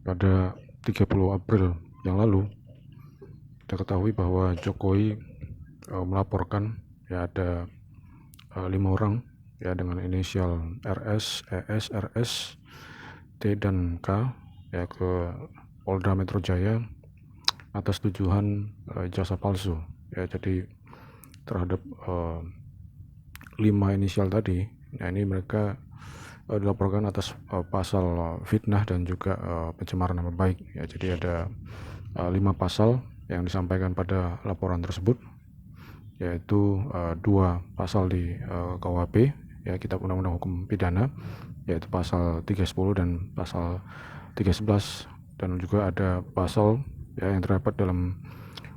pada 30 April yang lalu kita ketahui bahwa Jokowi melaporkan ya ada 5 orang ya dengan inisial RS, ES, RS, T dan K ya ke Polda Metro Jaya atas tuduhan jasa palsu ya. Jadi terhadap 5 inisial tadi, nah ini mereka dilaporkan atas pasal fitnah dan juga pencemaran nama baik ya. Jadi ada 5 pasal yang disampaikan pada laporan tersebut, yaitu 2 pasal di KUHP ya, Kitab Undang-Undang Hukum Pidana, yaitu pasal 310 dan pasal 311, dan juga ada pasal ya yang terdapat dalam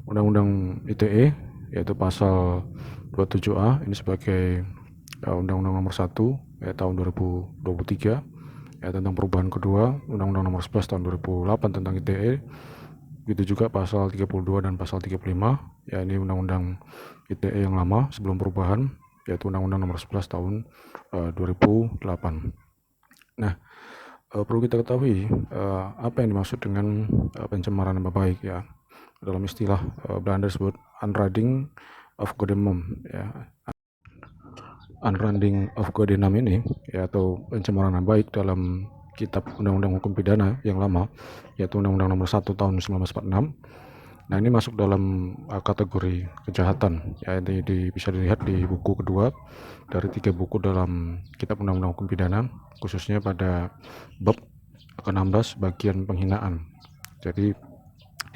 Undang-Undang ITE, yaitu pasal 27A ini sebagai Undang-Undang nomor 1 ya, tahun 2023 ya, tentang perubahan kedua Undang-Undang nomor 11 tahun 2008 tentang ITE. Begitu juga pasal 32 dan pasal 35 ya, ini Undang-Undang ITE yang lama sebelum perubahan, yaitu Undang-Undang nomor 11 tahun 2008. Nah, perlu kita ketahui apa yang dimaksud dengan pencemaran nama baik ya. Dalam istilah Belanda disebut unreading of goede naam ya. Unreading of goede naam ini ya, atau pencemaran nama baik dalam Kitab Undang-Undang Hukum Pidana yang lama, yaitu Undang-Undang nomor 1 tahun 1946. Nah, ini masuk dalam kategori kejahatan ya. Ini bisa dilihat di buku kedua dari 3 buku dalam Kitab Undang-Undang Hukum Pidana, khususnya pada bab ke-16 bagian penghinaan. Jadi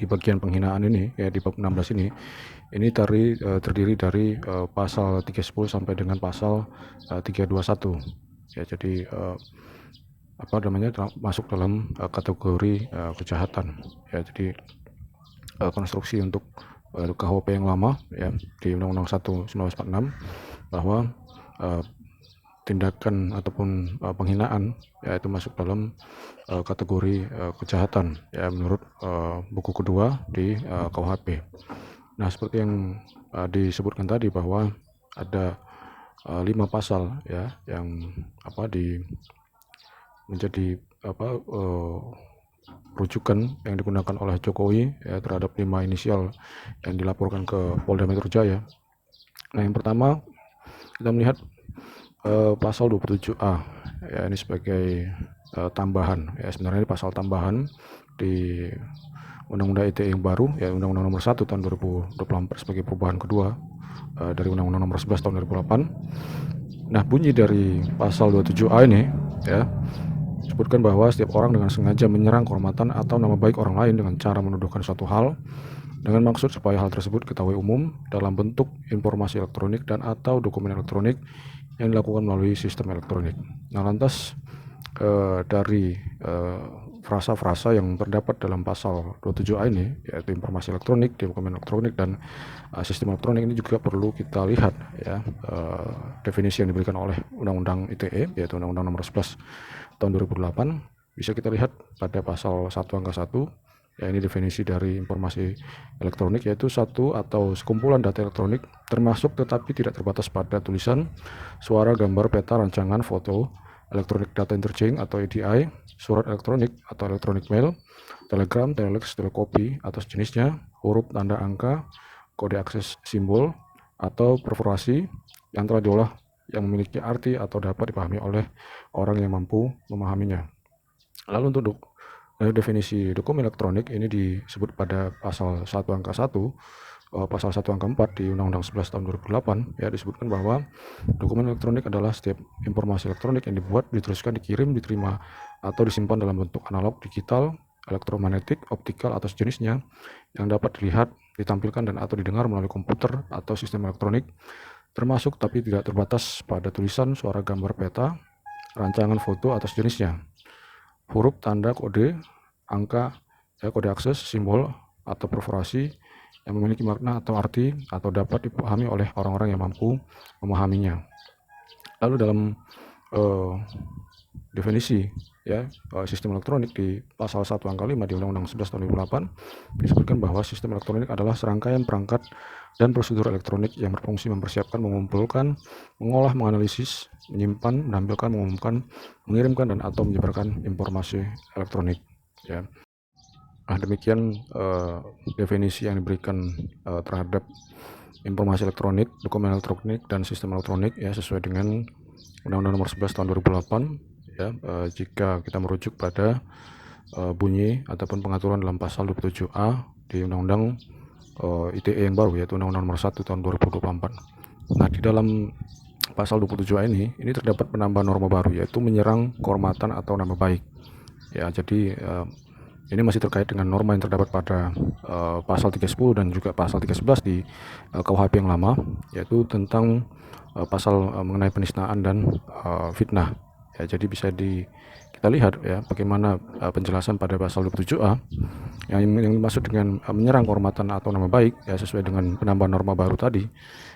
di bagian penghinaan ini ya, di bab 16 ini terdiri dari pasal 310 sampai dengan pasal 321 ya. Jadi masuk dalam kategori kejahatan ya. Jadi konstruksi untuk KUHP yang lama ya, di Undang-Undang 1 1946, bahwa tindakan ataupun penghinaan ya itu masuk dalam kategori kejahatan ya, menurut buku kedua di KUHP. Nah, seperti yang disebutkan tadi bahwa ada 5 pasal ya yang menjadi rujukan yang digunakan oleh Jokowi ya terhadap 5 inisial yang dilaporkan ke Polda Metro Jaya. Nah, yang pertama kita melihat pasal 27A ya, ini sebagai tambahan ya. Sebenarnya ini pasal tambahan di Undang-Undang ITE yang baru ya, Undang-Undang nomor 1 tahun 2024 sebagai perubahan kedua dari Undang-Undang nomor 11 tahun 2008. Nah, bunyi dari pasal 27A ini ya, sebutkan bahwa setiap orang dengan sengaja menyerang kehormatan atau nama baik orang lain dengan cara menuduhkan suatu hal dengan maksud supaya hal tersebut diketahui umum dalam bentuk informasi elektronik dan atau dokumen elektronik yang dilakukan melalui sistem elektronik. Nah, lantas dari frasa-frasa yang terdapat dalam pasal 27A ini, yaitu informasi elektronik, dokumen elektronik, dan sistem elektronik, ini juga perlu kita lihat ya, definisi yang diberikan oleh Undang-Undang ITE, yaitu Undang-Undang nomor 11 tahun 2008. Bisa kita lihat pada pasal 1 angka 1 ya, ini definisi dari informasi elektronik, yaitu satu atau sekumpulan data elektronik termasuk tetapi tidak terbatas pada tulisan, suara, gambar, peta, rancangan, foto, Electronic Data Interchange atau EDI, surat elektronik atau electronic mail, telegram, telex, telekopi atau sejenisnya, huruf, tanda, angka, kode akses, simbol, atau perforasi yang telah diolah yang memiliki arti atau dapat dipahami oleh orang yang mampu memahaminya. Lalu untuk definisi dokumen elektronik ini disebut pada pasal 1 angka 1, pasal 1 angka 4 di Undang-Undang 11 tahun 2008 ya, disebutkan bahwa dokumen elektronik adalah setiap informasi elektronik yang dibuat, diteruskan, dikirim, diterima atau disimpan dalam bentuk analog, digital, elektromagnetik, optikal atau sejenisnya yang dapat dilihat, ditampilkan dan atau didengar melalui komputer atau sistem elektronik, termasuk tapi tidak terbatas pada tulisan, suara, gambar, peta, rancangan, foto atau sejenisnya, huruf, tanda, kode, angka, kode akses, simbol atau perforasi yang memiliki makna atau arti atau dapat dipahami oleh orang-orang yang mampu memahaminya. Lalu dalam definisi ya, sistem elektronik di pasal 1 angka 5 di Undang-Undang 11 tahun 2008 disebutkan bahwa sistem elektronik adalah serangkaian perangkat dan prosedur elektronik yang berfungsi mempersiapkan, mengumpulkan, mengolah, menganalisis, menyimpan, menampilkan, mengumumkan, mengirimkan dan atau menyebarkan informasi elektronik. ya. Nah, demikian definisi yang diberikan terhadap informasi elektronik, dokumen elektronik, dan sistem elektronik ya, sesuai dengan Undang-Undang Nomor 11 Tahun 2008 ya. Jika kita merujuk pada bunyi ataupun pengaturan dalam pasal 27A di Undang-Undang ITE yang baru, yaitu Undang-Undang Nomor 1 Tahun 2024. Nah, di dalam pasal 27A ini terdapat penambahan norma baru, yaitu menyerang kehormatan atau nama baik ya. Jadi ini masih terkait dengan norma yang terdapat pada pasal 310 dan juga pasal 311 di KUHP yang lama, yaitu tentang pasal mengenai penistaan dan fitnah ya. Jadi bisa kita lihat ya bagaimana penjelasan pada pasal 27A yang dimaksud dengan menyerang kehormatan atau nama baik ya, sesuai dengan penambahan norma baru tadi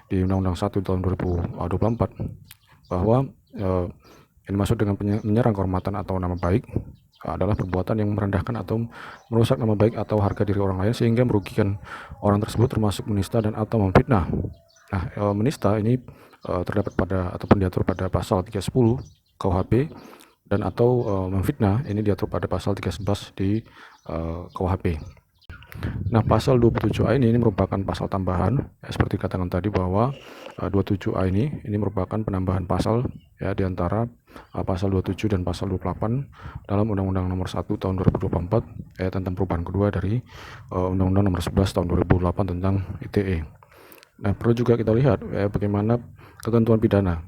di Undang-Undang 1 tahun 2024, bahwa yang dimaksud dengan menyerang kehormatan atau nama baik adalah perbuatan yang merendahkan atau merusak nama baik atau harga diri orang lain sehingga merugikan orang tersebut, termasuk menista dan atau memfitnah. Nah, menista ini terdapat pada ataupun diatur pada pasal 310 KUHP, dan atau memfitnah ini diatur pada pasal 311 di KUHP. Nah, pasal 27A ini merupakan pasal tambahan ya, seperti katakan tadi bahwa 27A ini merupakan penambahan pasal ya, di antara pasal 27 dan pasal 28 dalam Undang-Undang Nomor 1 Tahun 2024 ya, tentang perubahan kedua dari Undang-Undang Nomor 11 Tahun 2008 tentang ITE. Nah, perlu juga kita lihat ya, bagaimana ketentuan pidana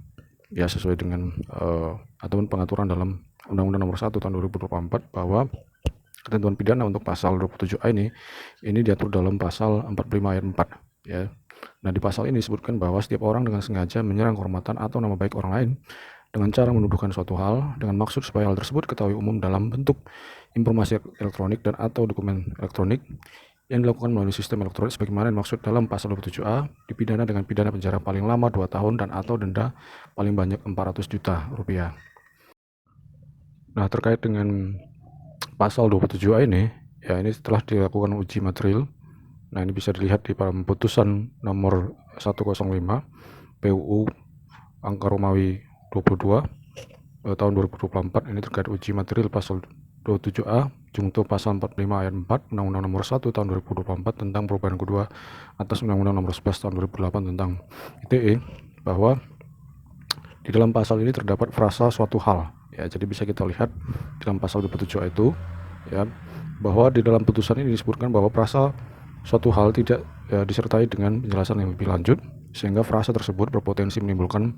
ya, sesuai dengan ataupun pengaturan dalam Undang-Undang Nomor 1 Tahun 2024, bahwa ketentuan pidana untuk pasal 27A ini diatur dalam pasal 45 ayat 4 ya. Nah, di pasal ini disebutkan bahwa setiap orang dengan sengaja menyerang kehormatan atau nama baik orang lain dengan cara menuduhkan suatu hal dengan maksud supaya hal tersebut ketahui umum dalam bentuk informasi elektronik dan atau dokumen elektronik yang dilakukan melalui sistem elektronik sebagaimana dimaksud dalam pasal 27A, dipidana dengan pidana penjara paling lama 2 tahun dan atau denda paling banyak 400 juta rupiah. Nah, terkait dengan pasal 27A ini ya, ini setelah dilakukan uji material. Nah, ini bisa dilihat di putusan nomor 105 PUU angka Romawi 22 tahun 2024 ini terkait uji material pasal 27A junto pasal 45 ayat 4 Undang-Undang Nomor 1 tahun 2024 tentang perubahan kedua atas Undang-Undang Nomor 11 tahun 2008 tentang ITE, bahwa di dalam pasal ini terdapat frasa suatu hal ya. Jadi bisa kita lihat dalam pasal 27A itu ya, bahwa di dalam putusan ini disebutkan bahwa frasa suatu hal tidak disertai dengan penjelasan yang lebih lanjut, sehingga frasa tersebut berpotensi menimbulkan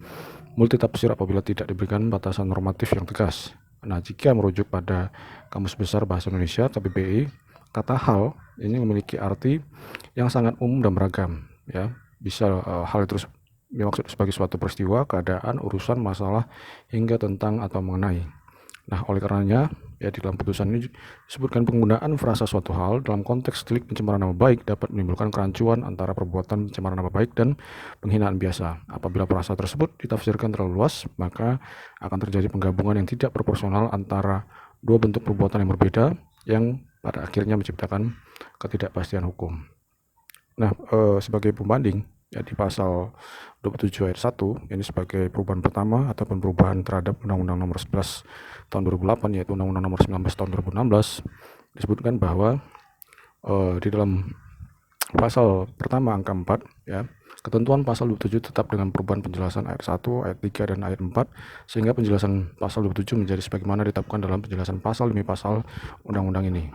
multitafsir apabila tidak diberikan batasan normatif yang tegas. Nah, jika merujuk pada Kamus Besar Bahasa Indonesia KBBI, kata hal ini memiliki arti yang sangat umum dan beragam ya. Bisa hal itu dimaksud sebagai suatu peristiwa, keadaan, urusan, masalah, hingga tentang atau mengenai. Nah, oleh karenanya ya, di dalam putusan ini disebutkan penggunaan frasa suatu hal dalam konteks delik pencemaran nama baik dapat menimbulkan kerancuan antara perbuatan pencemaran nama baik dan penghinaan biasa. Apabila frasa tersebut ditafsirkan terlalu luas, maka akan terjadi penggabungan yang tidak proporsional antara dua bentuk perbuatan yang berbeda yang pada akhirnya menciptakan ketidakpastian hukum. Nah, sebagai pembanding ya, di pasal 27 ayat 1 ini sebagai perubahan pertama ataupun perubahan terhadap Undang-Undang Nomor 11 tahun 2008 yaitu Undang-Undang Nomor 19 tahun 2016, disebutkan bahwa di dalam pasal pertama angka 4 ya, ketentuan pasal 27 tetap dengan perubahan penjelasan ayat 1, ayat 3 dan ayat 4, sehingga penjelasan pasal 27 menjadi sebagaimana ditetapkan dalam penjelasan pasal demi pasal undang-undang ini.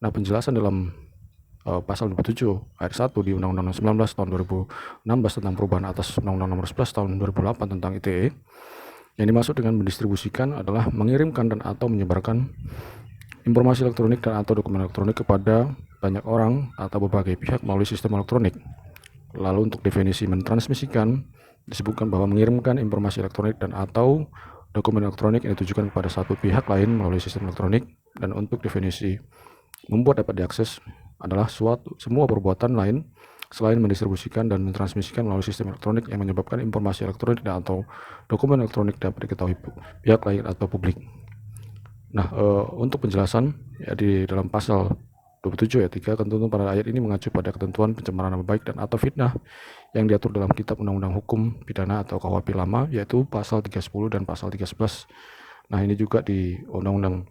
Nah, penjelasan dalam pasal 27 ayat 1 di Undang-Undang 19 tahun 2016 tentang perubahan atas Undang-Undang Nomor 11 tahun 2008 tentang ITE, yang dimaksud dengan mendistribusikan adalah mengirimkan dan atau menyebarkan informasi elektronik dan atau dokumen elektronik kepada banyak orang atau berbagai pihak melalui sistem elektronik. Lalu untuk definisi mentransmisikan, disebutkan bahwa mengirimkan informasi elektronik dan atau dokumen elektronik yang ditujukan kepada satu pihak lain melalui sistem elektronik. Dan untuk definisi membuat dapat diakses adalah semua perbuatan lain selain mendistribusikan dan mentransmisikan melalui sistem elektronik yang menyebabkan informasi elektronik dan atau dokumen elektronik dapat diketahui pihak lain atau publik. Nah, untuk penjelasan ya, di dalam pasal 27 ayat 3, ketentuan pada ayat ini mengacu pada ketentuan pencemaran nama baik dan atau fitnah yang diatur dalam Kitab Undang-Undang Hukum Pidana atau KUHP lama, yaitu pasal 310 dan pasal 311. Nah, ini juga di Undang-Undang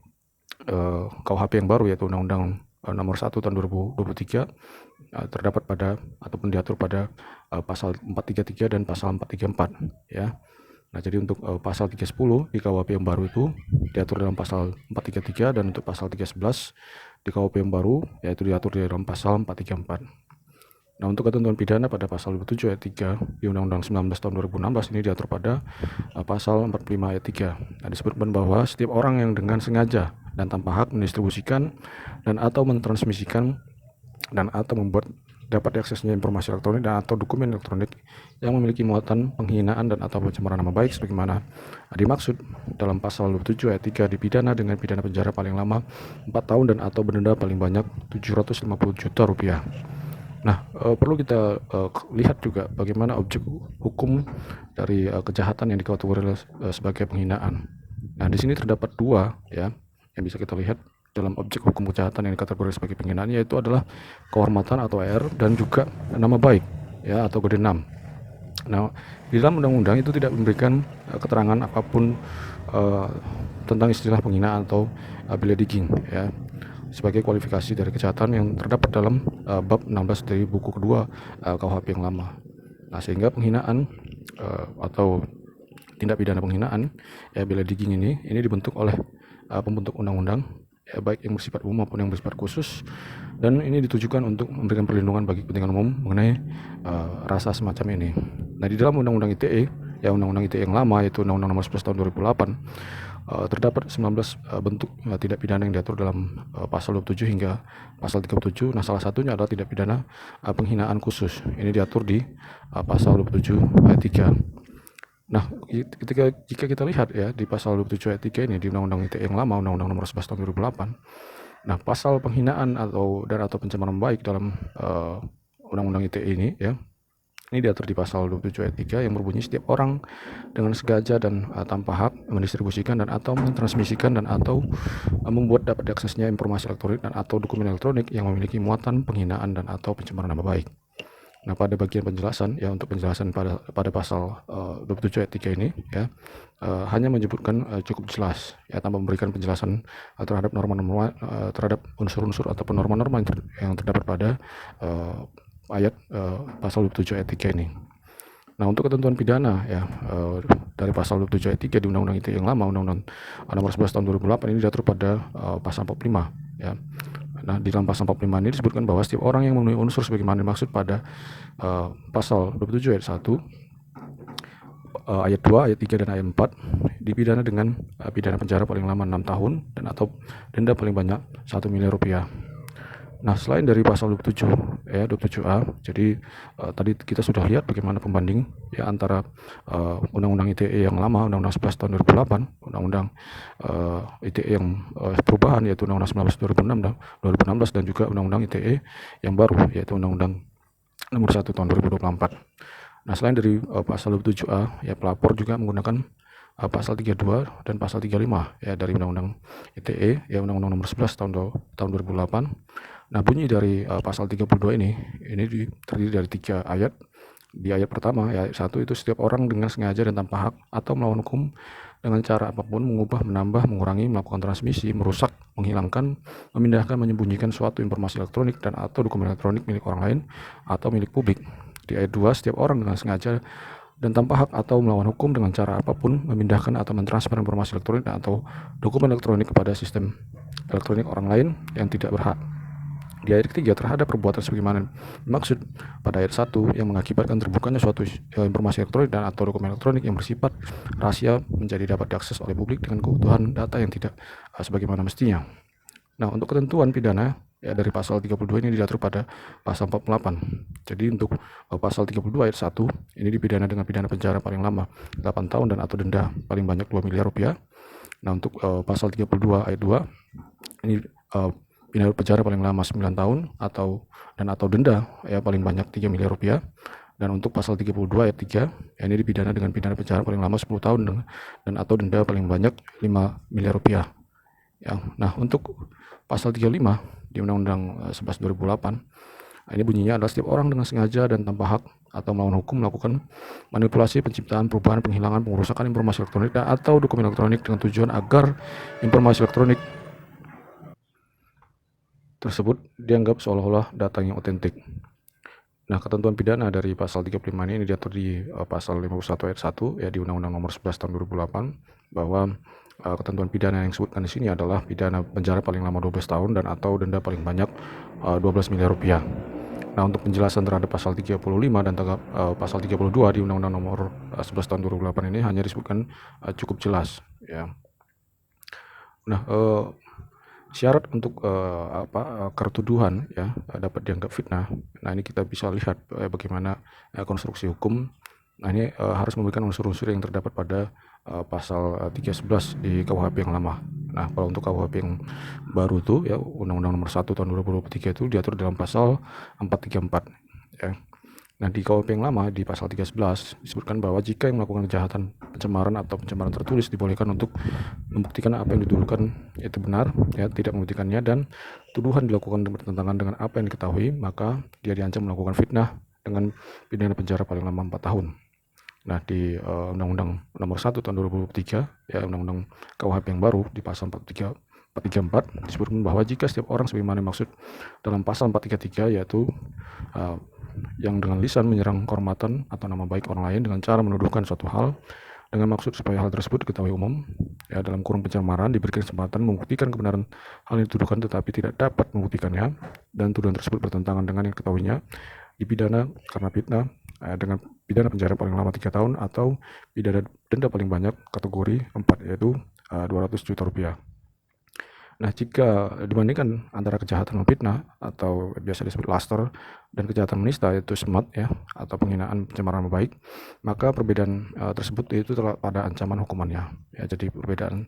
KUHP yang baru, yaitu Undang-Undang Nomor 1 tahun 2023, terdapat pada ataupun diatur pada pasal 433 dan pasal 434 ya. Nah, jadi untuk pasal 310 di KUHP yang baru itu diatur dalam pasal 433, dan untuk pasal 311 di KUHP yang baru yaitu diatur di dalam pasal 434. Nah, untuk ketentuan pidana pada pasal 27 ayat 3 di Undang-Undang 19 tahun 2016 ini diatur pada pasal 45 ayat 3. Nah, disebutkan bahwa setiap orang yang dengan sengaja dan tanpa hak mendistribusikan dan atau mentransmisikan dan atau membuat dapat diaksesnya informasi elektronik dan atau dokumen elektronik yang memiliki muatan penghinaan dan atau pencemaran nama baik sebagaimana dimaksud dalam pasal 27 ayat 3 dipidana dengan pidana penjara paling lama 4 tahun dan atau berdenda paling banyak 750 juta rupiah. Nah, perlu kita lihat juga bagaimana objek hukum dari kejahatan yang dikategorikan sebagai penghinaan. Nah, di sini terdapat dua ya yang bisa kita lihat dalam objek hukum kejahatan yang dikategorikan sebagai penghinaan, yaitu adalah kehormatan atau AR dan juga nama baik ya atau gedenam. Nah, di dalam undang-undang itu tidak memberikan keterangan apapun tentang istilah penghinaan atau beledigging ya sebagai kualifikasi dari kejahatan yang terdapat dalam bab 16 dari buku kedua KUHP yang lama. Nah, sehingga penghinaan atau tindak pidana penghinaan ya beledigging ini dibentuk oleh pembentuk undang-undang ya, baik yang bersifat umum maupun yang bersifat khusus, dan ini ditujukan untuk memberikan perlindungan bagi kepentingan umum mengenai rasa semacam ini. Nah, di dalam undang-undang ITE ya, undang-undang ITE yang lama yaitu Undang-Undang Nomor 11 tahun 2008 terdapat 19 bentuk tindak pidana yang diatur dalam pasal 27 hingga pasal 37. Nah, salah satunya adalah tindak pidana penghinaan khusus. Ini diatur di pasal 27 ayat 3. Nah, jika kita lihat ya di pasal 27 ayat 3 ini di Undang-Undang ITE yang lama, Undang-Undang Nomor 11 tahun 2008. Nah, pasal penghinaan atau pencemaran baik dalam Undang-Undang ITE ini ya, ini diatur di pasal 27 ayat 3 yang berbunyi setiap orang dengan sengaja dan tanpa hak mendistribusikan dan atau mentransmisikan dan atau membuat dapat diaksesnya informasi elektronik dan atau dokumen elektronik yang memiliki muatan penghinaan dan atau pencemaran nama baik. Nah, pada bagian penjelasan ya, untuk penjelasan pada pasal 27 ayat 3 ini ya hanya menyebutkan cukup jelas ya, tanpa memberikan penjelasan terhadap norma-norma terhadap unsur-unsur ataupun norma-norma yang terdapat pada ayat pasal 27 ayat 3 ini. Nah, untuk ketentuan pidana ya dari pasal 27 ayat 3 di Undang-Undang ITE yang lama, Undang-Undang Nomor 11 tahun 2008 ini diatur pada pasal 45 ya. Nah, di dalam pasal 45 ini disebutkan bahwa setiap orang yang memenuhi unsur sebagaimana dimaksud pada pasal 27 ayat 1 ayat 2, ayat 3 dan ayat 4 dipidana dengan pidana penjara paling lama 6 tahun dan atau denda paling banyak 1 miliar rupiah. Nah, selain dari pasal 27 ya 27A, jadi tadi kita sudah lihat bagaimana pembanding ya antara Undang-Undang ITE yang lama, Undang-Undang 11 tahun 2008, Undang-Undang ITE yang perubahan yaitu Undang-Undang 19 2016 dan juga Undang-Undang ITE yang baru yaitu Undang-Undang Nomor 1 tahun 2024. Nah, selain dari pasal 27A ya, pelapor juga menggunakan pasal 32 dan pasal 35 ya dari Undang-Undang ITE ya, Undang-Undang Nomor 11 tahun 2008. Nah, bunyi dari pasal 32 ini terdiri dari 3 ayat. Di ayat pertama ya, ayat 1 itu setiap orang dengan sengaja dan tanpa hak atau melawan hukum dengan cara apapun mengubah, menambah, mengurangi, melakukan transmisi, merusak, menghilangkan, memindahkan, menyembunyikan suatu informasi elektronik dan atau dokumen elektronik milik orang lain atau milik publik. Di ayat 2 setiap orang dengan sengaja dan tanpa hak atau melawan hukum dengan cara apapun memindahkan atau mentransfer informasi elektronik atau dokumen elektronik kepada sistem elektronik orang lain yang tidak berhak. Di ayat ketiga terhadap perbuatan sebagaimana dimaksud pada ayat 1 yang mengakibatkan terbukanya suatu informasi elektronik dan atau dokumen elektronik yang bersifat rahasia menjadi dapat diakses oleh publik dengan keutuhan data yang tidak sebagaimana mestinya. Nah, untuk ketentuan pidana ya dari pasal 32 ini diatur pada pasal 48. Jadi untuk pasal 32 ayat 1 ini dipidana dengan pidana penjara paling lama 8 tahun dan atau denda paling banyak 2 miliar rupiah. Nah, untuk pasal 32 ayat 2 ini pidana penjara paling lama 9 tahun atau denda ya paling banyak 3 miliar rupiah. Dan untuk pasal 32 ayat 3 ya, ini dipidana dengan pidana penjara paling lama 10 tahun dan atau denda paling banyak 5 miliar rupiah. Ya, nah untuk pasal 35 di Undang-Undang 11 2008 ini bunyinya adalah setiap orang dengan sengaja dan tanpa hak atau melawan hukum melakukan manipulasi, penciptaan, perubahan, penghilangan, pengerusakan informasi elektronik dan atau dokumen elektronik dengan tujuan agar informasi elektronik tersebut dianggap seolah-olah data yang otentik. Nah, ketentuan pidana dari pasal 35 ini diatur di pasal 51 ayat 1 ya di Undang-Undang Nomor 11 tahun 2008 bahwa ketentuan pidana yang disebutkan di sini adalah pidana penjara paling lama 12 tahun dan atau denda paling banyak 12 miliar rupiah. Nah, untuk penjelasan terhadap pasal 35 dan pasal 32 di Undang-Undang Nomor 11 tahun 2008 ini hanya disebutkan cukup jelas ya. Nah, syarat untuk ketuduhan ya dapat dianggap fitnah. Nah, ini kita bisa lihat bagaimana konstruksi hukum. Nah, ini harus memberikan unsur-unsur yang terdapat pada pasal 311 di KUHP yang lama. Nah, kalau untuk KUHP yang baru itu ya Undang-Undang Nomor 1 tahun 2023 itu diatur dalam pasal 434 ya. Nah, di KUHP yang lama di pasal 311 disebutkan bahwa jika yang melakukan kejahatan pencemaran atau pencemaran tertulis dibolehkan untuk membuktikan apa yang dituduhkan itu benar, ya, tidak membuktikannya dan tuduhan dilakukan bertentangan dengan apa yang diketahui, maka dia diancam melakukan fitnah dengan pidana penjara paling lama 4 tahun. Nah, di Undang-Undang Nomor 1 tahun 2003 ya Undang-Undang KUHP yang baru di pasal 434 disebutkan bahwa jika setiap orang sebagaimana maksud dalam pasal 433 yaitu yang dengan lisan menyerang kehormatan atau nama baik orang lain dengan cara menuduhkan suatu hal dengan maksud supaya hal tersebut diketahui umum ya dalam kurung pencemaran diberikan kesempatan membuktikan kebenaran hal yang dituduhkan tetapi tidak dapat membuktikannya dan tuduhan tersebut bertentangan dengan yang diketahuinya dipidana karena fitnah dengan pidana penjara paling lama 3 tahun atau pidana denda paling banyak kategori 4 yaitu 200 juta rupiah. Nah, jika dibandingkan antara kejahatan memfitnah atau biasa disebut laster dan kejahatan menista yaitu smut ya atau penghinaan pencemaran nama baik, maka perbedaan tersebut itu terletak pada ancaman hukumannya. Ya, jadi perbedaan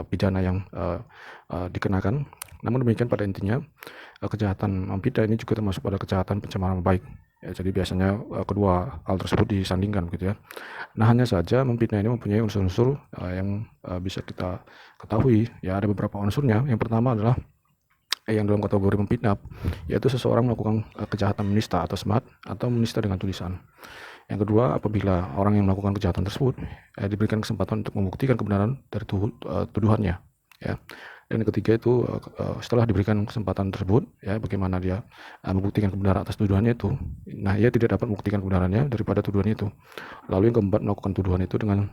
pidana yang dikenakan. Namun demikian pada intinya kejahatan memfitnah ini juga termasuk pada kejahatan pencemaran nama baik. Ya, jadi biasanya kedua hal tersebut disandingkan gitu ya. Nah, hanya saja memfitnah ini mempunyai unsur-unsur yang bisa kita ketahui ya ada beberapa unsurnya. Yang pertama adalah yang dalam kategori memfitnah yaitu seseorang melakukan kejahatan menista atau smut atau menista dengan tulisan. Yang kedua, apabila orang yang melakukan kejahatan tersebut diberikan kesempatan untuk membuktikan kebenaran dari tuduhannya ya. Dan yang ketiga itu setelah diberikan kesempatan tersebut ya bagaimana dia membuktikan kebenaran atas tuduhannya itu. Nah, ia tidak dapat membuktikan kebenarannya daripada tuduhannya itu. Lalu yang keempat, melakukan tuduhan itu dengan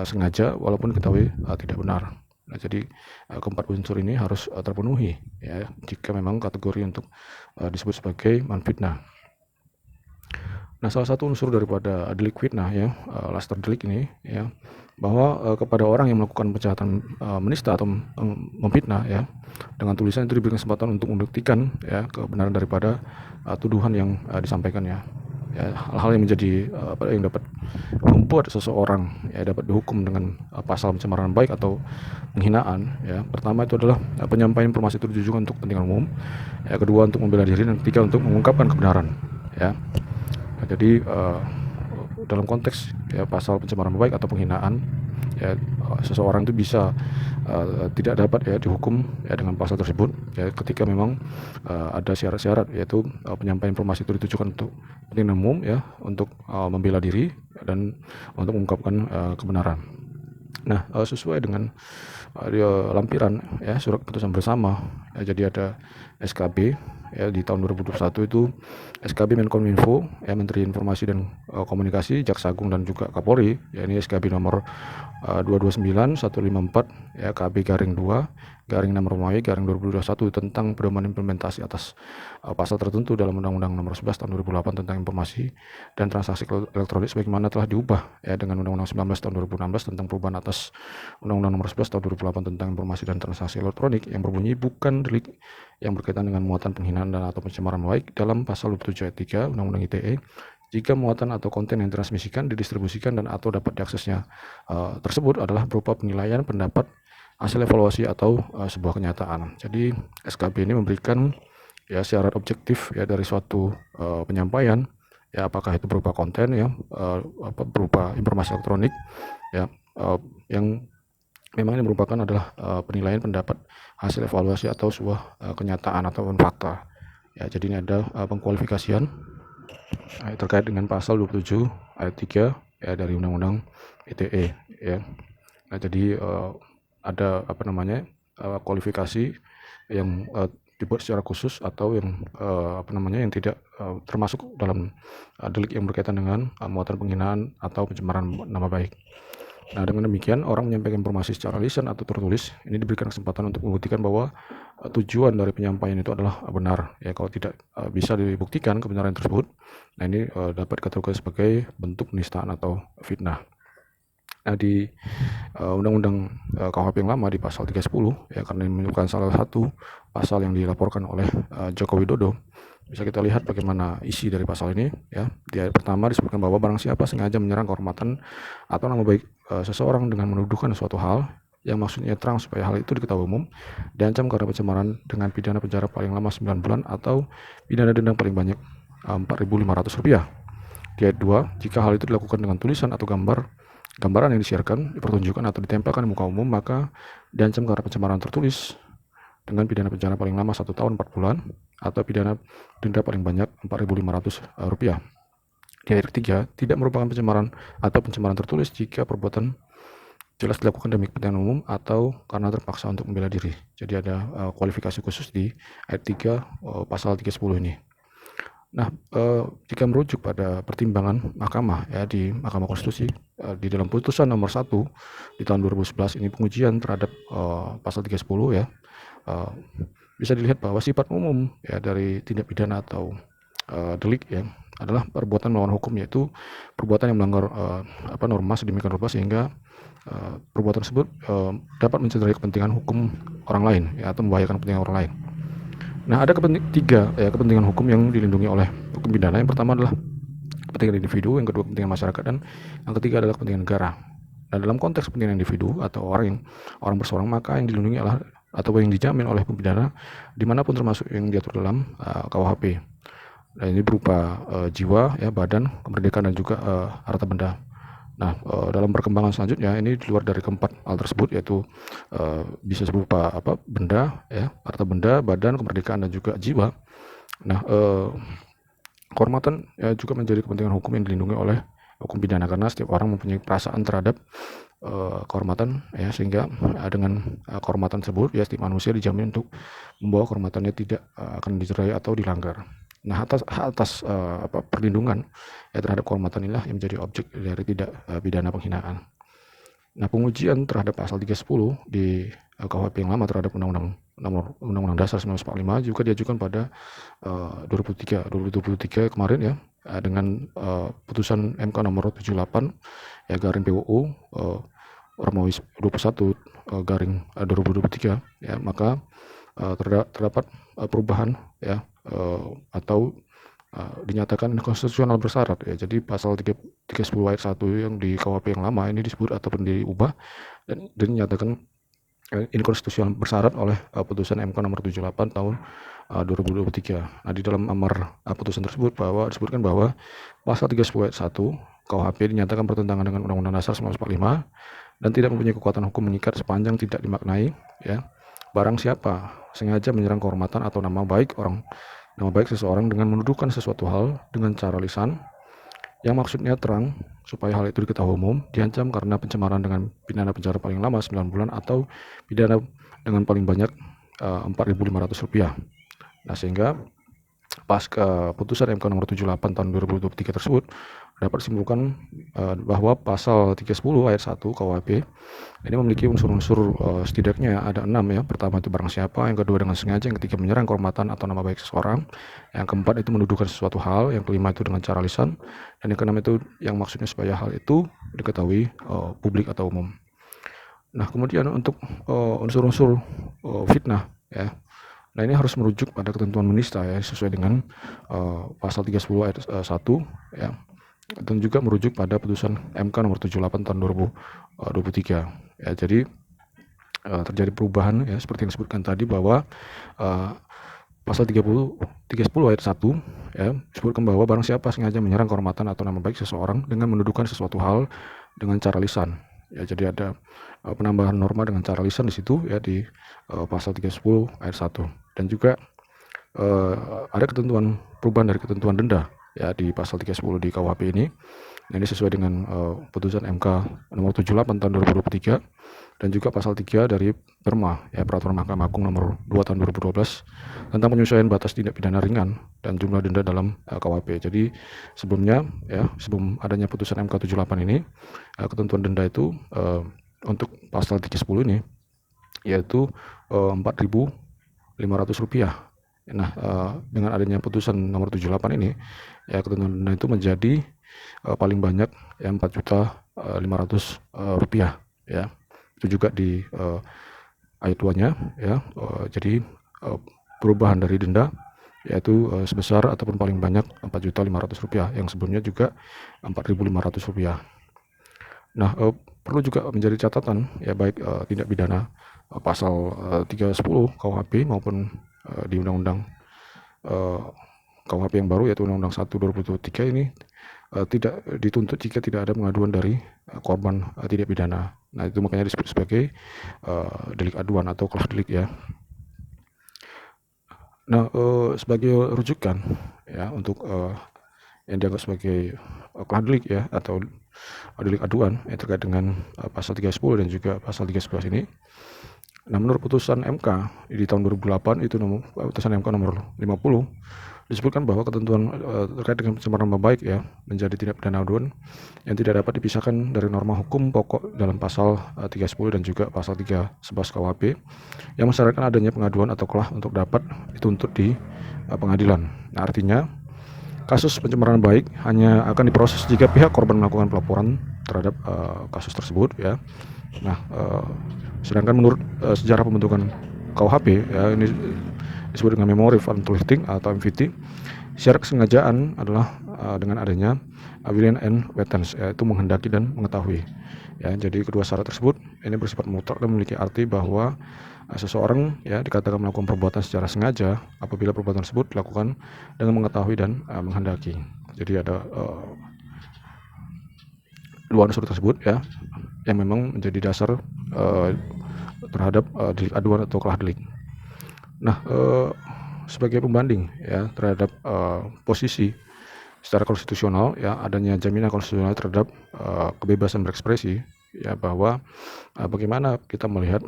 sengaja walaupun diketahui tidak benar. Nah, jadi keempat unsur ini harus terpenuhi ya jika memang kategori untuk disebut sebagai menfitnah. Nah, salah satu unsur daripada delik fitnah ya laster delik ini ya bahwa kepada orang yang melakukan kejahatan menista atau memfitnah ya dengan tulisan itu diberikan kesempatan untuk membuktikan ya kebenaran daripada tuduhan yang disampaikannya. Ya, hal-hal yang menjadi yang dapat membuat seseorang ya dapat dihukum dengan pasal pencemaran baik atau penghinaan ya. Pertama itu adalah penyampaian informasi itu ditujukan untuk kepentingan umum. Ya, kedua untuk membela diri dan ketiga untuk mengungkapkan kebenaran ya. Nah, jadi dalam konteks ya pasal pencemaran baik atau penghinaan ya seseorang itu bisa tidak dapat ya dihukum ya dengan pasal tersebut ya ketika memang ada syarat-syarat yaitu penyampaian informasi itu ditujukan untuk kepentingan umum ya untuk membela diri dan untuk mengungkapkan kebenaran. Nah, sesuai dengan lampiran ya surat keputusan bersama ya, jadi ada SKB ya di tahun 2021 itu SKB Menkominfo ya Menteri Informasi dan Komunikasi, Jaksa Agung dan juga Kapolri ya ini SKB nomor 229154 ya KB garing 2 garing 6 Romawi garing 2021 tentang pedoman implementasi atas pasal tertentu dalam Undang-Undang Nomor 11 tahun 2008 tentang informasi dan transaksi elektronik sebagaimana telah diubah ya dengan Undang-Undang 19 tahun 2016 tentang perubahan atas Undang-Undang Nomor 11 tahun 2008 tentang informasi dan transaksi elektronik yang berbunyi bukan delik yang berkaitan dengan muatan penghinaan dan atau pencemaran baik dalam pasal 27 ayat 3 Undang-Undang ITE jika muatan atau konten yang ditransmisikan, didistribusikan dan atau dapat diaksesnya tersebut adalah berupa penilaian, pendapat, hasil evaluasi atau sebuah kenyataan. Jadi SKB ini memberikan ya syarat objektif ya dari suatu penyampaian ya apakah itu berupa konten ya berupa informasi elektronik ya yang memang ini merupakan adalah penilaian pendapat hasil evaluasi atau sebuah kenyataan ataupun fakta ya. Jadi ini ada pengkualifikasian terkait dengan pasal 27 ayat 3 ya dari Undang-Undang ITE ya. Nah, jadi ada kualifikasi yang dibuat secara khusus atau yang yang tidak termasuk dalam delik yang berkaitan dengan muatan penghinaan atau pencemaran nama baik. Nah, dengan demikian orang menyampaikan informasi secara lisan atau tertulis ini diberikan kesempatan untuk membuktikan bahwa tujuan dari penyampaian itu adalah benar. Ya, kalau tidak bisa dibuktikan kebenaran tersebut, nah ini dapat dikategorikan sebagai bentuk penistaan atau fitnah. Nah, di Undang-Undang KUHP yang lama di pasal 310 ya, karena ini merupakan salah satu pasal yang dilaporkan oleh Joko Widodo. Bisa kita lihat bagaimana isi dari pasal ini ya. Di ayat pertama disebutkan bahwa barang siapa sengaja menyerang kehormatan atau nama baik seseorang dengan menuduhkan suatu hal yang maksudnya terang supaya hal itu diketahui umum, diancam karena pencemaran dengan pidana penjara paling lama 9 bulan atau pidana denda paling banyak Rp4.500. Di ayat 2, jika hal itu dilakukan dengan tulisan atau gambaran yang disiarkan, dipertunjukkan atau ditempelkan di muka umum, maka diancam karena pencemaran tertulis dengan pidana penjara paling lama 1 tahun 4 bulan atau pidana denda paling banyak Rp4.500. Di ayat ketiga, tidak merupakan pencemaran atau pencemaran tertulis jika perbuatan jelas dilakukan demi kepentingan umum atau karena terpaksa untuk membela diri. Jadi ada kualifikasi khusus di ayat 3 pasal 310 ini. Nah, jika merujuk pada pertimbangan mahkamah ya di Mahkamah Konstitusi di dalam putusan nomor 1 di tahun 2011 ini, pengujian terhadap pasal 310 ya, bisa dilihat bahwa sifat umum ya dari tindak pidana atau delik ya adalah perbuatan melawan hukum, yaitu perbuatan yang melanggar norma sedemikian rupa sehingga perbuatan tersebut dapat mencederai kepentingan hukum orang lain ya, atau membahayakan kepentingan orang lain. Nah, ada kepentingan hukum yang dilindungi oleh hukum pidana. Yang pertama adalah kepentingan individu, yang kedua kepentingan masyarakat, dan yang ketiga adalah kepentingan negara. Nah, dalam konteks kepentingan individu atau orang berseorang, maka yang dilindungi adalah atau yang dijamin oleh hukum pidana dimanapun termasuk yang diatur dalam KUHP. Nah, ini berupa jiwa, ya, badan, kemerdekaan, dan juga harta benda. Nah, dalam perkembangan selanjutnya ini di luar dari keempat hal tersebut, yaitu bisa berupa benda, ya, harta benda, badan, kemerdekaan, dan juga jiwa. Nah, kehormatan ya juga menjadi kepentingan hukum yang dilindungi oleh hukum pidana karena setiap orang mempunyai perasaan terhadap kehormatan ya, sehingga dengan kehormatan tersebut ya setiap manusia dijamin untuk membawa kehormatannya tidak akan dicerai atau dilanggar. Nah, atas perlindungan ya terhadap kehormatan inilah yang menjadi objek dari tidak pidana penghinaan. Nah, pengujian terhadap pasal 310 di KUHP yang lama terhadap Undang-Undang Dasar 1945 juga diajukan pada 2023 kemarin ya, dengan putusan MK nomor 78 ya garing PUU Romawi 21 garing 2023 ya, maka terdapat perubahan ya atau dinyatakan konstitusional bersyarat ya. Jadi pasal 310 ayat 1 yang di KUHP yang lama ini disebut ataupun diubah dan dinyatakan inkonstitusional bersyarat oleh putusan MK nomor 78 tahun 2023. Nah, di dalam amar putusan tersebut disebutkan bahwa pasal 310 ayat 1 KUHP dinyatakan bertentangan dengan Undang-Undang Dasar 1945 dan tidak mempunyai kekuatan hukum mengikat sepanjang tidak dimaknai ya. Barang siapa sengaja menyerang kehormatan atau nama baik seseorang dengan menuduhkan sesuatu hal dengan cara lisan yang maksudnya terang supaya hal itu diketahui umum, diancam karena pencemaran dengan pidana penjara paling lama 9 bulan atau pidana dengan paling banyak Rp4.500. Nah, sehingga pas putusan MK nomor 78 tahun 2023 tersebut dapat disimpulkan bahwa pasal 310 ayat 1 KUHP ini memiliki unsur-unsur setidaknya ada 6 ya. Pertama itu barang siapa, yang kedua dengan sengaja, yang ketiga menyerang kehormatan atau nama baik seseorang, yang keempat itu menuduhkan sesuatu hal, yang kelima itu dengan cara lisan, dan yang keenam itu yang maksudnya supaya hal itu diketahui publik atau umum. Nah, kemudian untuk unsur-unsur fitnah ya. Nah, ini harus merujuk pada ketentuan menista ya, sesuai dengan pasal 310 ayat 1 ya. Dan juga merujuk pada putusan MK nomor 78 tahun 2023 ya. Jadi terjadi perubahan ya, seperti yang disebutkan tadi bahwa pasal 310 ayat 1 ya disebutkan bahwa barang siapa sengaja menyerang kehormatan atau nama baik seseorang dengan menuduhkan sesuatu hal dengan cara lisan ya. Jadi ada penambahan norma dengan cara lisan di situ ya di pasal 310 ayat 1, dan juga ada ketentuan perubahan dari ketentuan denda ya di pasal 310 di KUHP ini. Nah, ini sesuai dengan putusan MK nomor 78 tahun 2023, dan juga pasal 3 dari PERMA, ya Peraturan Mahkamah Agung nomor 2 tahun 2012 tentang penyesuaian batas tindak pidana ringan dan jumlah denda dalam KUHP. Jadi sebelumnya, ya sebelum adanya putusan MK 78 ini, ketentuan denda itu untuk pasal 310 ini yaitu Rp4.500. Nah, dengan adanya putusan nomor 78 ini, ya ketentuan denda itu menjadi paling banyak ya Rp4.500, ya. Itu juga di ayat 2-nya, ya. Jadi perubahan dari denda yaitu sebesar ataupun paling banyak Rp4.500, yang sebelumnya juga Rp4.500. Nah, perlu juga menjadi catatan ya, baik tindak pidana pasal 310 KUHP maupun di Undang-Undang KUHP yang baru yaitu Undang-Undang 1 2023 ini tidak dituntut jika tidak ada pengaduan dari korban tindak pidana. Nah, itu makanya disebut sebagai delik aduan atau kelah delik, ya. Nah, sebagai rujukan ya untuk yang dianggap sebagai kelah delik, ya, atau delik aduan yang terkait dengan pasal 310 dan juga pasal 311 ini. Nah, menurut putusan MK di tahun 2008 itu putusan MK nomor 50 disebutkan bahwa ketentuan terkait dengan pencemaran nama baik, ya, menjadi tindak pidana aduan yang tidak dapat dipisahkan dari norma hukum pokok dalam pasal 310 dan juga pasal 311 KUHP yang mensyaratkan adanya pengaduan atau kelah untuk dapat dituntut di pengadilan. Nah, artinya kasus pencemaran baik hanya akan diproses jika pihak korban melakukan pelaporan terhadap kasus tersebut, ya. Nah, sedangkan menurut sejarah pembentukan KUHP, ya, ini disebut dengan Memory of Untold atau MVT, syarat kesengajaan adalah dengan adanya willing and wantons, yaitu menghendaki dan mengetahui, ya. Jadi kedua syarat tersebut ini bersifat mutlak dan memiliki arti bahwa seseorang, ya, dikatakan melakukan perbuatan secara sengaja apabila perbuatan tersebut dilakukan dengan mengetahui dan menghendaki. Jadi ada dua unsur tersebut, ya, yang memang menjadi dasar terhadap delik aduan atau kelah delik. Nah, sebagai pembanding, ya, terhadap posisi secara konstitusional, ya, adanya jaminan konstitusional terhadap kebebasan berekspresi, ya, bahwa bagaimana kita melihat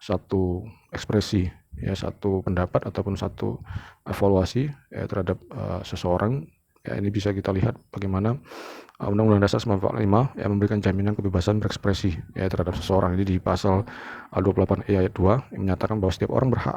satu ekspresi, ya, satu pendapat ataupun satu evaluasi, ya, terhadap seseorang, ya, ini bisa kita lihat bagaimana Undang-Undang Dasar 1945 yang memberikan jaminan kebebasan berekspresi, ya, terhadap seseorang. Ini di pasal 28E ayat 2 yang menyatakan bahwa setiap orang berhak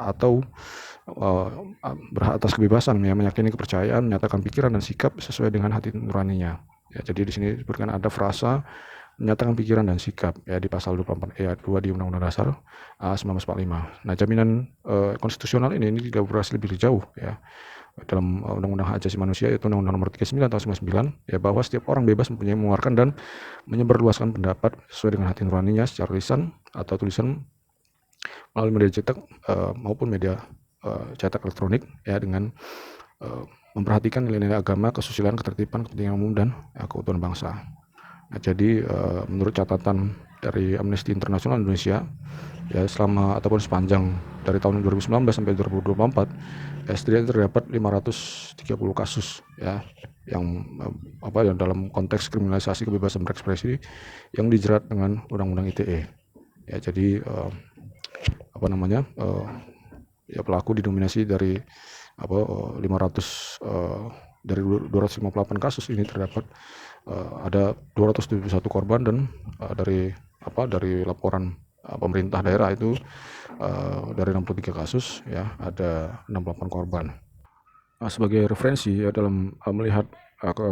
atas kebebasan, ya, meyakini kepercayaan, menyatakan pikiran dan sikap sesuai dengan hati nuraninya. Ya, jadi di sini disebutkan ada frasa menyatakan pikiran dan sikap, ya, di pasal 24E ayat 2 di Undang-Undang Dasar 1945. Nah, jaminan konstitusional ini dielaborasi lebih jauh, ya, dalam Undang-Undang Hak Asasi Manusia yaitu Undang-Undang Nomor 39 tahun 1999, ya, bahwa setiap orang bebas mempunyai mengeluarkan dan menyebarluaskan pendapat sesuai dengan hati nuraninya secara lisan atau tulisan melalui media cetak maupun media cetak elektronik, ya, dengan memperhatikan nilai-nilai agama, kesusilaan, ketertiban, kepentingan umum dan keutuhan bangsa. Nah, jadi menurut catatan dari Amnesty International Indonesia, ya, selama ataupun sepanjang dari tahun 2019 sampai 2024, ya, setidaknya terdapat 530 kasus, ya, yang yang dalam konteks kriminalisasi kebebasan berekspresi yang dijerat dengan Undang-Undang ITE. Ya, jadi ya, pelaku didominasi dari 258 kasus ini terdapat ada 271 korban dan dari laporan pemerintah daerah itu dari 63 kasus, ya, ada 68 korban. Sebagai referensi, ya, dalam melihat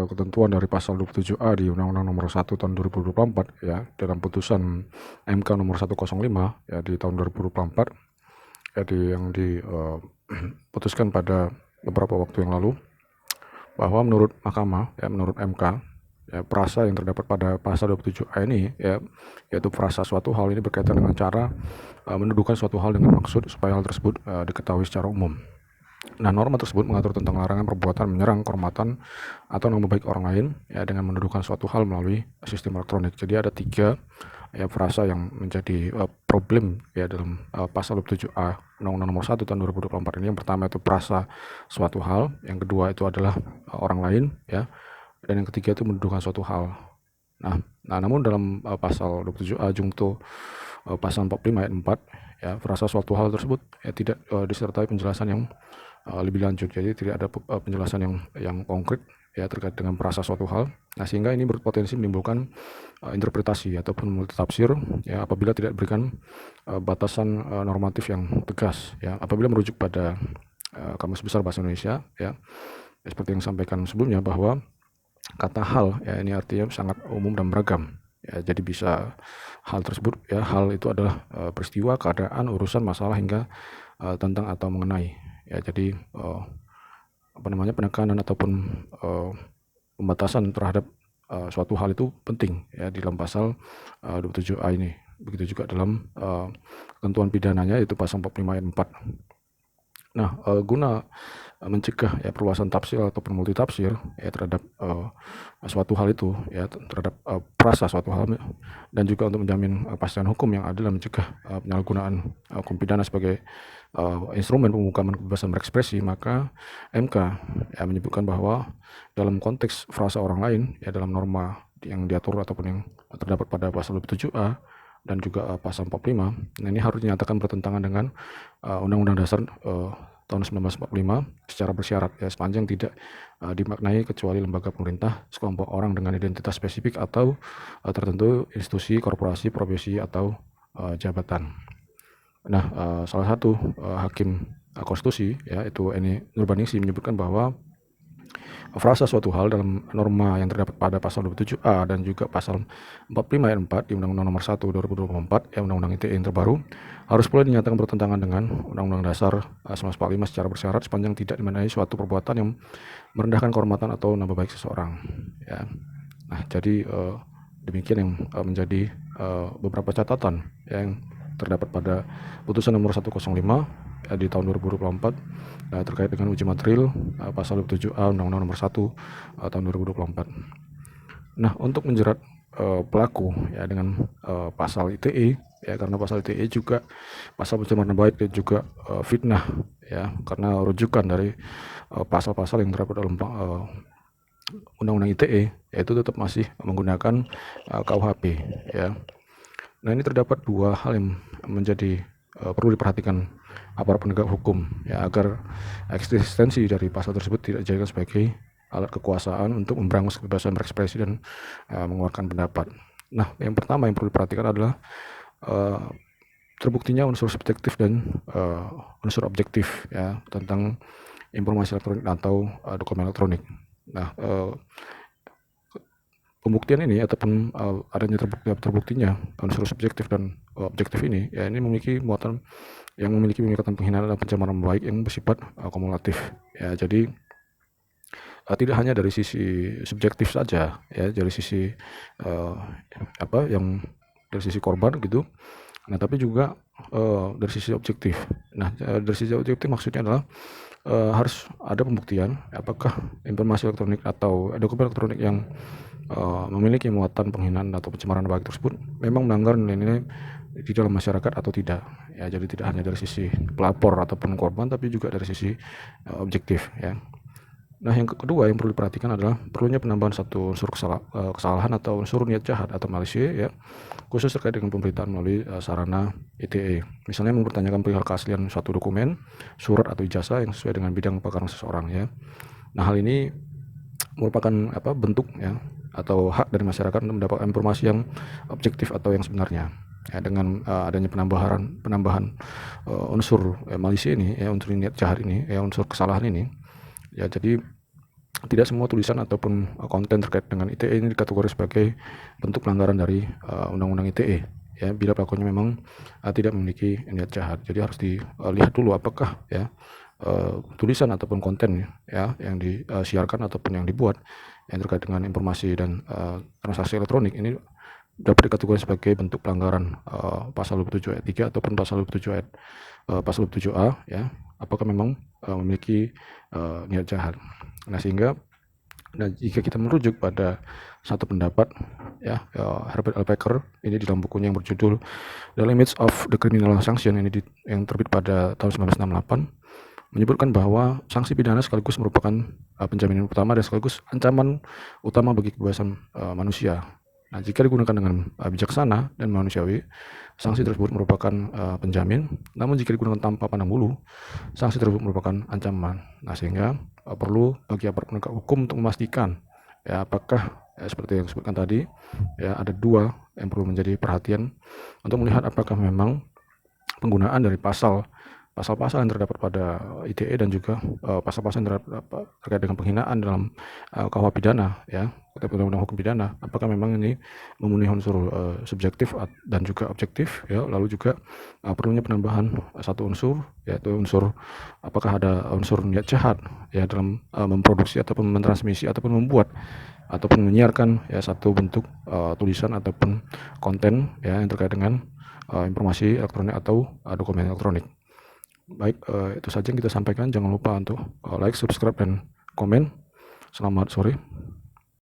ketentuan dari pasal 27A di Undang-Undang Nomor 1 tahun 2024, ya, dalam putusan MK nomor 105, ya, di tahun 2024, ya, yang diputuskan pada beberapa waktu yang lalu, bahwa menurut Mahkamah, ya, menurut MK, ya, frasa yang terdapat pada pasal 27A ini, ya, yaitu frasa suatu hal ini berkaitan dengan cara mendudukan suatu hal dengan maksud supaya hal tersebut diketahui secara umum. Nah, norma tersebut mengatur tentang larangan perbuatan menyerang kehormatan atau nama baik orang lain, ya, dengan mendudukan suatu hal melalui sistem elektronik. Jadi ada 3, ya, frasa yang menjadi problem, ya, dalam pasal 27A Undang-Undang Nomor 1 tahun 2024 ini. Yang pertama itu frasa suatu hal, yang kedua itu adalah orang lain, ya, dan yang ketiga itu mendudukan suatu hal. Namun dalam pasal 27A Jungto pasal 45 ayat 4 ya, frasa suatu hal tersebut tidak disertai penjelasan yang lebih lanjut. Jadi tidak ada penjelasan yang konkret ya terkait dengan frasa suatu hal. Sehingga ini berpotensi menimbulkan interpretasi ataupun multitafsir ya apabila tidak diberikan batasan normatif yang tegas ya. Apabila merujuk pada Kamus Besar Bahasa Indonesia ya, seperti yang disampaikan sebelumnya bahwa kata hal ya ini artinya sangat umum dan beragam ya. Jadi bisa hal tersebut ya, hal itu adalah peristiwa, keadaan, urusan, masalah hingga tentang atau mengenai ya. Jadi penekanan ataupun pembatasan terhadap suatu hal itu penting ya di dalam pasal 27A ini. Begitu juga dalam ketentuan pidananya yaitu pasal 45 ayat 4. Guna mencegah ya perluasan tafsir ataupun multitafsir ya terhadap suatu hal itu ya, terhadap frasa suatu hal, dan juga untuk menjamin kepastian hukum yang adil dan mencegah penyalahgunaan hukum pidana sebagai instrumen pemungkaman kebebasan berekspresi, maka MK ya menyebutkan bahwa dalam konteks frasa orang lain ya dalam norma yang diatur ataupun yang terdapat pada pasal 27A dan juga pasal 45, ini harus dinyatakan bertentangan dengan Undang-Undang Dasar tahun 1945 secara bersyarat ya, sepanjang tidak dimaknai kecuali lembaga pemerintah, sekelompok orang dengan identitas spesifik atau tertentu, institusi, korporasi, profesi atau jabatan. Salah satu hakim konstitusi yaitu Eni Nurbaningsi menyebutkan bahwa frasa suatu hal dalam norma yang terdapat pada pasal 27A dan juga pasal 45 ayat 4 di Undang-Undang Nomor 1 2024 ya, Undang-Undang ITE yang terbaru, harus pula dinyatakan bertentangan dengan Undang-Undang Dasar 1945 secara bersyarat sepanjang tidak dimaknai suatu perbuatan yang merendahkan kehormatan atau nama baik seseorang ya. Jadi demikian yang menjadi beberapa catatan yang terdapat pada putusan nomor 105 di tahun 2024 terkait dengan uji material pasal 27A Undang-Undang Nomor 1 tahun 2024. Untuk menjerat pelaku ya dengan pasal ITE ya, karena pasal ITE juga pasal pencemaran baik dan juga fitnah ya, karena rujukan dari pasal-pasal yang terdapat dalam Undang-Undang ITE yaitu tetap masih menggunakan KUHP ya. Ini terdapat dua hal yang menjadi perlu diperhatikan aparat penegak hukum ya, agar eksistensi dari pasal tersebut tidak dijadikan sebagai alat kekuasaan untuk memberangus kebebasan berekspresi dan mengeluarkan pendapat. Yang pertama yang perlu diperhatikan adalah terbuktinya unsur subjektif dan unsur objektif ya tentang informasi elektronik atau dokumen elektronik. Pembuktian ini ataupun adanya terbuktinya unsur subjektif dan objektif ini ya, ini memiliki muatan yang memiliki pengikatan penghinaan dan pencemaran baik yang bersifat kumulatif ya. Jadi tidak hanya dari sisi subjektif saja ya, dari sisi yang dari sisi korban gitu, tapi juga dari sisi objektif. Dari sisi objektif maksudnya adalah harus ada pembuktian apakah informasi elektronik atau dokumen elektronik yang memiliki muatan penghinaan atau pencemaran baik tersebut memang melanggar nilai-nilai di dalam masyarakat atau tidak ya. Jadi tidak hanya dari sisi pelapor ataupun korban, tapi juga dari sisi objektif ya. Yang kedua yang perlu diperhatikan adalah perlunya penambahan satu unsur kesalahan atau unsur niat jahat atau malisi ya, khusus terkait dengan pemberitaan melalui sarana ITE. Misalnya mempertanyakan perihal keaslian suatu dokumen, surat atau ijazah yang sesuai dengan bidang pakar seseorang ya. Hal ini merupakan bentuk ya atau hak dari masyarakat untuk mendapatkan informasi yang objektif atau yang sebenarnya ya. Dengan adanya penambahan unsur malisi ini ya, unsur niat jahat ini ya, unsur kesalahan ini ya, jadi tidak semua tulisan ataupun konten terkait dengan ITE ini dikategori sebagai bentuk pelanggaran dari Undang-Undang ITE ya, bila pelakunya memang tidak memiliki niat jahat. Jadi harus dilihat dulu apakah ya tulisan ataupun konten ya yang disiarkan ataupun yang dibuat yang terkait dengan informasi dan transaksi elektronik ini dapat dikategorikan sebagai bentuk pelanggaran pasal 27 ayat 3 ataupun pasal 27 ayat pasal 27A ya, apakah memang memiliki niat jahat. Sehingga jika kita merujuk pada satu pendapat ya, Herbert L. Packer ini di dalam bukunya yang berjudul The Limits of the Criminal Sanction ini yang terbit pada tahun 1968 menyebutkan bahwa sanksi pidana sekaligus merupakan penjaminan utama dan sekaligus ancaman utama bagi kebebasan manusia Nah, jika digunakan dengan bijaksana dan manusiawi, sanksi tersebut merupakan penjamin. Namun jika digunakan tanpa pandang bulu, sanksi tersebut merupakan ancaman. Nah, sehingga perlu bagi aparat penegak hukum untuk memastikan ya apakah seperti yang disebutkan tadi ya, ada dua yang perlu menjadi perhatian untuk melihat apakah memang penggunaan dari pasal-pasal yang terdapat pada ITE dan juga pasal-pasal yang terkait dengan penghinaan dalam KUH pidana ya, atau undang-undang hukum pidana, apakah memang ini memenuhi unsur subjektif dan juga objektif ya. Lalu juga perlunya penambahan satu unsur, yaitu unsur apakah ada unsur niat jahat ya dalam memproduksi ataupun mentransmisi ataupun membuat ataupun menyiarkan ya satu bentuk tulisan ataupun konten ya yang terkait dengan informasi elektronik atau dokumen elektronik. Baik, itu saja yang kita sampaikan. Jangan lupa untuk like, subscribe, dan komen. Selamat sore.